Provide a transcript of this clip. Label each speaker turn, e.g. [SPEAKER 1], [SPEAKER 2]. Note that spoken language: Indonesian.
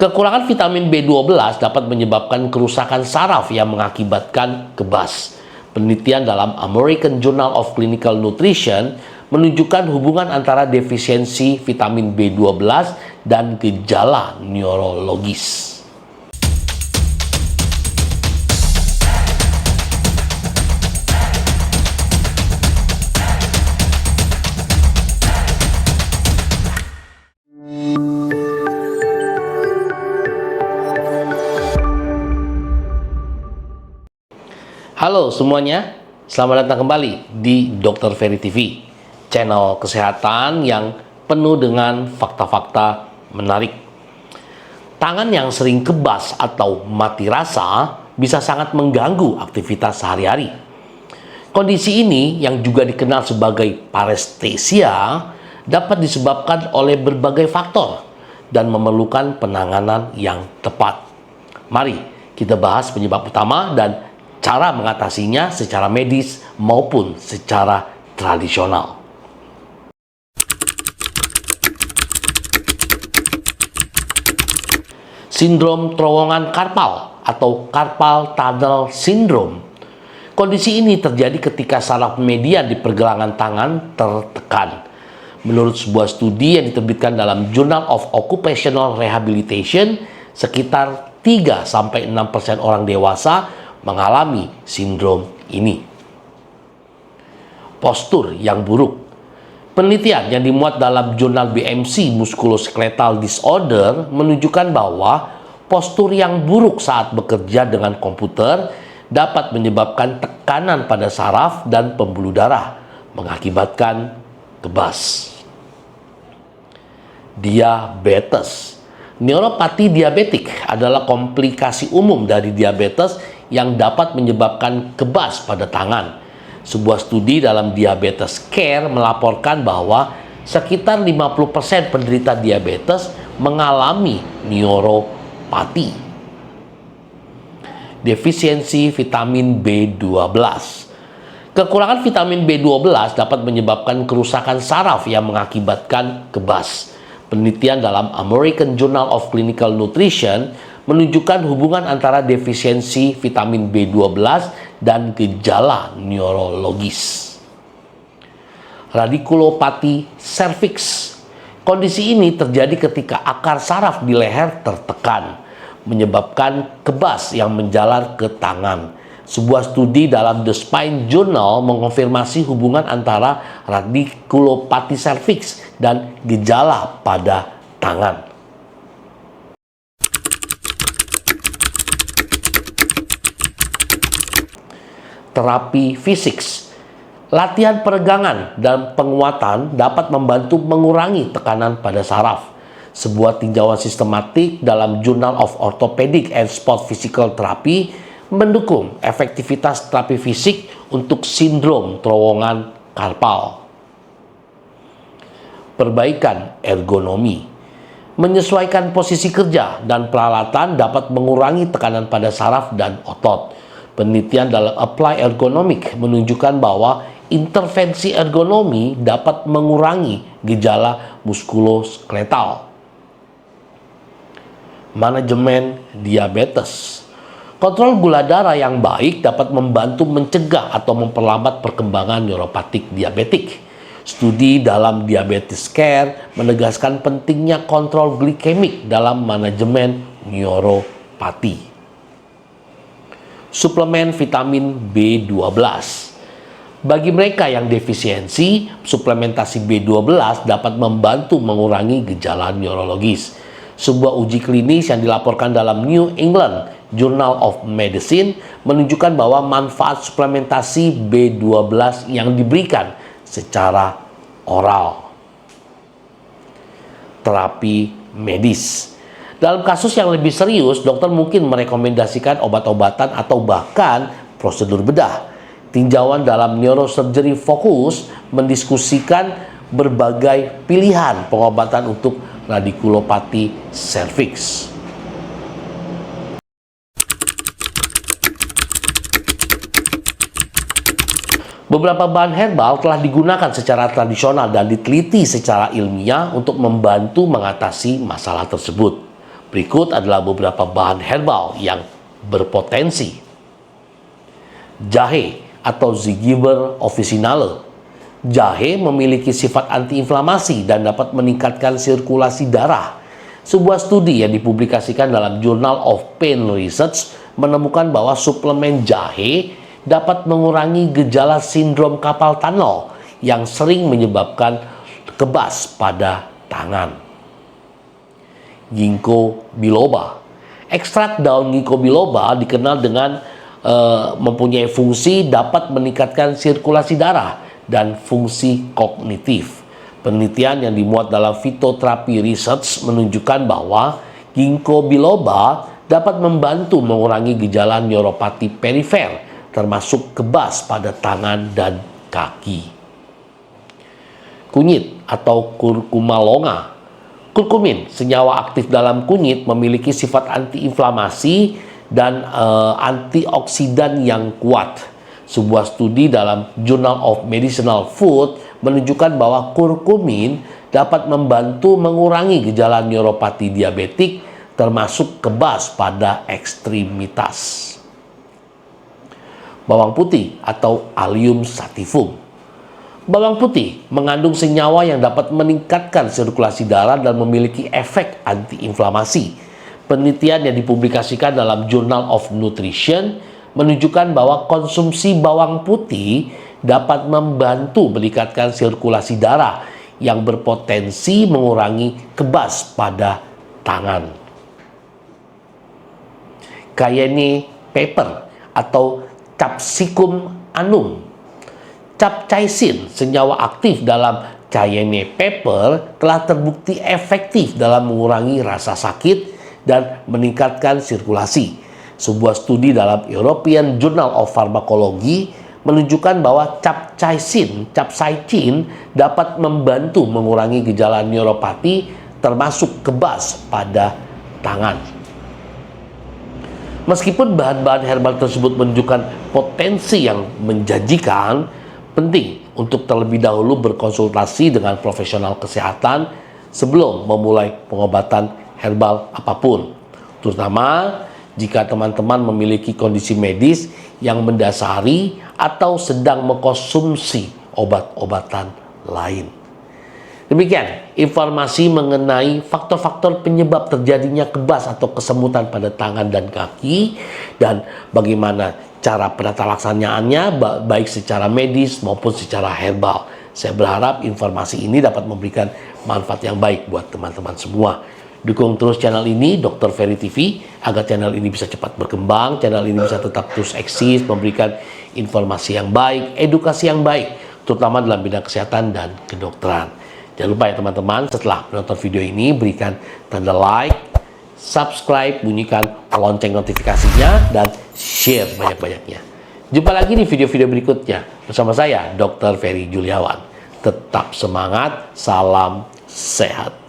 [SPEAKER 1] Kekurangan vitamin B12 dapat menyebabkan kerusakan saraf yang mengakibatkan kebas. Penelitian dalam American Journal of Clinical Nutrition menunjukkan hubungan antara defisiensi vitamin B12 dan gejala neurologis. Halo semuanya, selamat datang kembali di Dr. Ferry TV, channel kesehatan yang penuh dengan fakta-fakta menarik. Tangan yang sering kebas atau mati rasa bisa sangat mengganggu aktivitas sehari-hari. Kondisi ini yang juga dikenal sebagai parestesia dapat disebabkan oleh berbagai faktor dan memerlukan penanganan yang tepat. Mari kita bahas penyebab utama dan cara mengatasinya secara medis maupun secara tradisional. Sindrom terowongan karpal atau carpal tunnel syndrome. Kondisi ini terjadi ketika saraf median di pergelangan tangan tertekan. Menurut sebuah studi yang diterbitkan dalam Journal of Occupational Rehabilitation, sekitar 3-6% orang dewasa mengalami sindrom ini. Postur yang buruk. Penelitian yang dimuat dalam jurnal BMC Musculoskeletal Disorder menunjukkan bahwa postur yang buruk saat bekerja dengan komputer dapat menyebabkan tekanan pada saraf dan pembuluh darah, mengakibatkan kebas. Diabetes. Neuropati diabetik adalah komplikasi umum dari diabetes yang dapat menyebabkan kebas pada tangan. Sebuah studi dalam Diabetes Care melaporkan bahwa sekitar 50% penderita diabetes mengalami neuropati. Defisiensi vitamin B12. Kekurangan vitamin B12 dapat menyebabkan kerusakan saraf yang mengakibatkan kebas. Penelitian dalam American Journal of Clinical Nutrition menunjukkan hubungan antara defisiensi vitamin B12 dan gejala neurologis. Radikulopati serviks. Kondisi ini terjadi ketika akar saraf di leher tertekan, menyebabkan kebas yang menjalar ke tangan. Sebuah studi dalam The Spine Journal mengonfirmasi hubungan antara radikulopati serviks dan gejala pada tangan. Terapi fisik. Latihan peregangan dan penguatan dapat membantu mengurangi tekanan pada saraf. Sebuah tinjauan sistematik dalam Journal of Orthopedic and Sport Physical Therapy mendukung efektivitas terapi fisik untuk sindrom terowongan karpal. Perbaikan ergonomi. Menyesuaikan posisi kerja dan peralatan dapat mengurangi tekanan pada saraf dan otot. Penelitian dalam Apply Ergonomic menunjukkan bahwa intervensi ergonomi dapat mengurangi gejala muskuloskeletal. Manajemen diabetes. Kontrol gula darah yang baik dapat membantu mencegah atau memperlambat perkembangan neuropatik diabetik. Studi dalam Diabetes Care menegaskan pentingnya kontrol glikemik dalam manajemen neuropati. Suplemen vitamin B12. Bagi mereka yang defisiensi, suplementasi B12 dapat membantu mengurangi gejala neurologis. Sebuah uji klinis yang dilaporkan dalam New England Journal of Medicine menunjukkan bahwa manfaat suplementasi B12 yang diberikan secara oral. Terapi medis. Dalam kasus yang lebih serius, dokter mungkin merekomendasikan obat-obatan atau bahkan prosedur bedah. Tinjauan dalam Neurosurgery Focus mendiskusikan berbagai pilihan pengobatan untuk radikulopati serviks. Beberapa bahan herbal telah digunakan secara tradisional dan diteliti secara ilmiah untuk membantu mengatasi masalah tersebut. Berikut adalah beberapa bahan herbal yang berpotensi. Jahe atau Zygiber officinale. Jahe memiliki sifat antiinflamasi dan dapat meningkatkan sirkulasi darah. Sebuah studi yang dipublikasikan dalam Journal of Pain Research menemukan bahwa suplemen jahe dapat mengurangi gejala sindrom carpal tunnel yang sering menyebabkan kebas pada tangan. Ginkgo biloba. Ekstrak daun ginkgo biloba dikenal dengan mempunyai fungsi dapat meningkatkan sirkulasi darah dan fungsi kognitif. Penelitian yang dimuat dalam Phytotherapy Research menunjukkan bahwa ginkgo biloba dapat membantu mengurangi gejala neuropati perifer, termasuk kebas pada tangan dan kaki. Kunyit atau curcuma longa. Kurkumin, senyawa aktif dalam kunyit, memiliki sifat antiinflamasi dan antioksidan yang kuat. Sebuah studi dalam Journal of Medicinal Food menunjukkan bahwa kurkumin dapat membantu mengurangi gejala neuropati diabetik, termasuk kebas pada ekstremitas. Bawang putih atau Allium sativum. Bawang putih mengandung senyawa yang dapat meningkatkan sirkulasi darah dan memiliki efek antiinflamasi. Penelitian yang dipublikasikan dalam Journal of Nutrition menunjukkan bahwa konsumsi bawang putih dapat membantu meningkatkan sirkulasi darah yang berpotensi mengurangi kebas pada tangan. Cayenne pepper atau Capsicum annum. Capsaicin, senyawa aktif dalam cayenne pepper, telah terbukti efektif dalam mengurangi rasa sakit dan meningkatkan sirkulasi. Sebuah studi dalam European Journal of Pharmacology menunjukkan bahwa capsaicin dapat membantu mengurangi gejala neuropati, termasuk kebas pada tangan. Meskipun bahan-bahan herbal tersebut menunjukkan potensi yang menjanjikan, penting untuk terlebih dahulu berkonsultasi dengan profesional kesehatan sebelum memulai pengobatan herbal apapun, terutama jika teman-teman memiliki kondisi medis yang mendasari atau sedang mengkonsumsi obat-obatan lain. Demikian informasi mengenai faktor-faktor penyebab terjadinya kebas atau kesemutan pada tangan dan kaki, dan bagaimana cara penata laksanaannya baik secara medis maupun secara herbal. Saya berharap informasi ini dapat memberikan manfaat yang baik buat teman-teman semua. Dukung terus channel ini, Dr. Ferry TV, agar channel ini bisa cepat berkembang, channel ini bisa tetap terus eksis, memberikan informasi yang baik, edukasi yang baik, terutama dalam bidang kesehatan dan kedokteran. Jangan lupa ya teman-teman, setelah menonton video ini, berikan tanda like, subscribe, bunyikan lonceng notifikasinya, dan share banyak-banyaknya. Jumpa lagi di video-video berikutnya bersama saya, Dr. Ferry Juliawan. Tetap semangat, salam sehat.